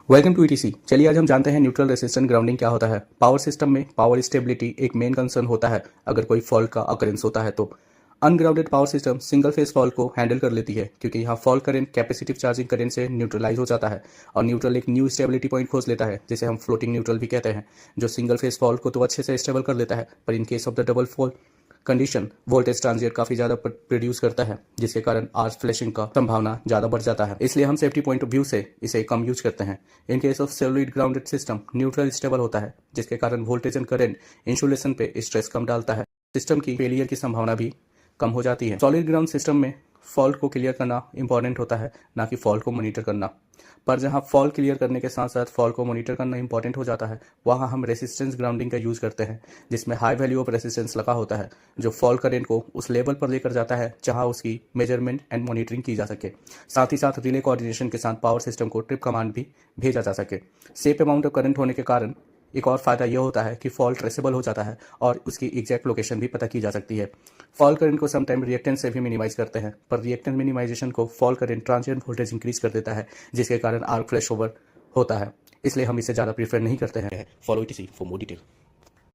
Welcome to etc. चलिए आज हम जानते हैं न्यूट्रल रेसिस्टेंट ग्राउंडिंग क्या होता है। पावर सिस्टम में पावर स्टेबिलिटी एक मेन कंसर्न होता है। अगर कोई फॉल्ट का अकरेंस होता है तो ungrounded power system single phase fault को हैंडल कर लेती है, क्योंकि यहाँ fault current capacitive charging current से न्यूट्रलाइज हो जाता है और न्यूट्रल एक न्यू स्टेबिलिटी पॉइंट खोज लेता है, जिसे हम फ्लोटिंग न्यूट्रल भी कहते हैं, जो सिंगल फेज फॉल्ट को तो अच्छे से स्टेबल कर लेता है, पर in case of the double fault condition voltage transient काफी ज्यादा प्रोड्यूस करता है, जिसके कारण आर्क फ्लैशिंग का संभावना ज्यादा बढ़ जाता है। इसलिए हम सेफ्टी पॉइंट ऑफ व्यू से इसे कम यूज करते हैं। In case of solid grounded system neutral stable होता है, जिसके कारण वोल्टेज एंड करंट इंसुलेशन पे स्ट्रेस कम डालता है। सिस्टम की फेलियर की संभावना भी कम हो जाती है। सॉलिड ग्राउंड सिस्टम में फॉल्ट को क्लियर करना इंपॉर्टेंट होता है, ना कि फॉल्ट को मॉनिटर करना। पर जहां फॉल्ट क्लियर करने के साथ साथ फॉल्ट को मॉनिटर करना इंपॉर्टेंट हो जाता है, वहां हम रेसिस्टेंस ग्राउंडिंग का यूज करते हैं, जिसमें हाई वैल्यू ऑफ रेसिस्टेंस लगा होता है, जो फॉल्ट करंट को उस लेवल पर लेकर जाता है जहां उसकी मेजरमेंट एंड मॉनिटरिंग की जा सके। साथ ही साथ रिले कोऑर्डिनेशन के साथ पावर सिस्टम को ट्रिप कमांड भी भेजा जा सके। सेफ अमाउंट ऑफ करंट होने के कारण एक और फायदा यह होता है कि फॉल्ट ट्रेसेबल हो जाता है और उसकी एग्जैक्ट लोकेशन भी पता की जा सकती है। फॉल्ट करंट को समटाइम रिएक्टेंस से भी मिनिमाइज करते हैं, पर रिएक्टेंस मिनिमाइजेशन को fault current transient voltage increase कर देता है, जिसके कारण आर्क फ्लैश ओवर होता है। इसलिए हम इसे ज़्यादा प्रीफर नहीं करते हैं। Follow ETC for more detail.